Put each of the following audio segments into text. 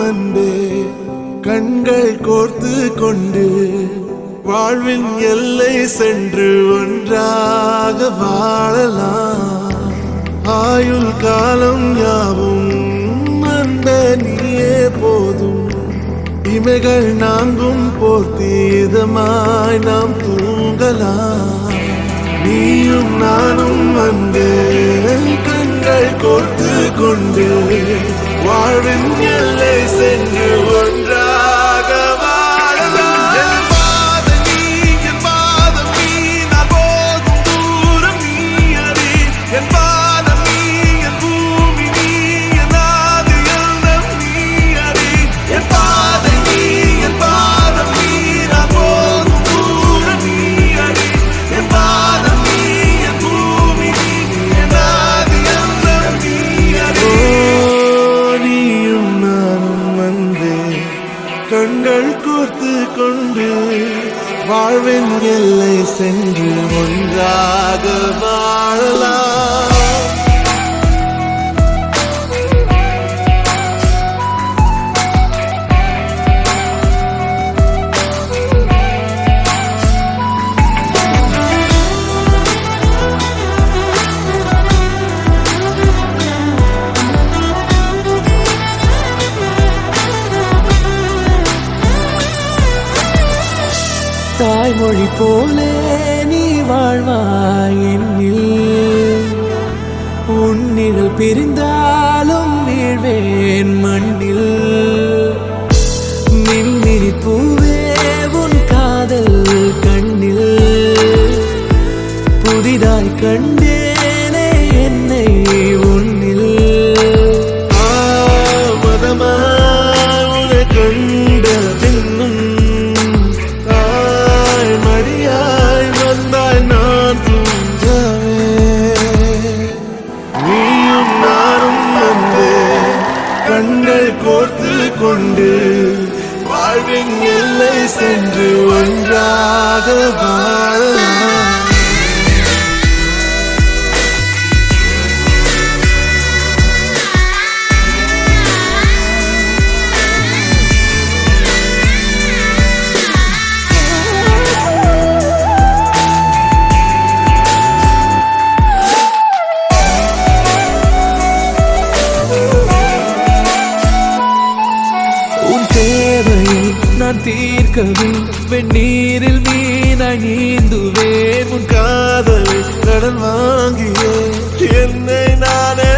அன்பே கண்கள் கோர்த்து கொண்டு வாழ்வின் எல்லை சென்று ஒன்றாக வாழலாம். ஆயுள் காலம் யாவும் அன்பே நீயே போதும். இமைகள் நான்கும் போர்த்தி இதமாய் நாம் தூங்கலாம். நீயும் நானும் அன்பே கண்கள் கோர்த்து கொண்டு வாழ்வின் எல்லை சென்று ஒன்றாக வாழலாம். என் பாதம் நீ, என் பாதம் நீ, நான் போகும் தூரம் நீ அறி. என் பாதம் நீ, என் பூமி நீ, என் ஆதி எல்லாம் நீ அறி. என் பாதம் நீ, என் பாதம் நீ, நான் போகும் தூரம் நீ அறி. என் பாதம் நீ, என் பூமி நீ, என் ஆதி எல்லாம் நீ அறி. நீயும் நானும் வந்தே கண்கள் கோர்த்து கொண்டு வாழ்வின் எல்லை சென்று ஒன்றாக வாழலாம். தாய்மொழி போலே நீ வாழ்வாய் என்னில். உன்னிகள் பிரிந்தாலும் வீழ்வேன் மண்ணில். மின்மினி பூவே உன் காதல் கண்ணில். புதிதாய் கண்டேனே என்னை உன்னில். மதமாய் உன்னை கண்ட பின்னும் மடியாய் வந்தாய் நான் தூங்கவே. நீயும் நானும் வந்தே கண்கள் கோர்த்து கொண்டு வாழ்வின் எல்லை சென்று ஒன்றாக வாழலாம். நான் தீர்க்கவே வெந்நீரில் மீனாய் நீந்துவேன். உன் காதலை கடன் வாங்கியே என்னை நானே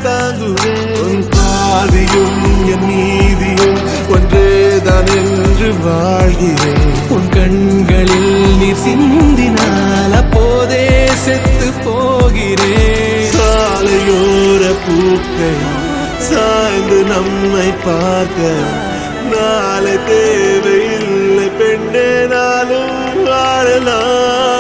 தாங்குவேன். உன் பாதியும் என் நீதியும் ஒன்றேதான் என்று வாழ்கிறேன். உன் கண்களில் நீர் சிந்தினால் அப்போதே செத்து போகிறேன். சாலையோர பூக்கள் சாய்ந்து நம்மை பார்க்க நாளை தேவையில்லை பெண்ணே நாளும் வாழலாம்.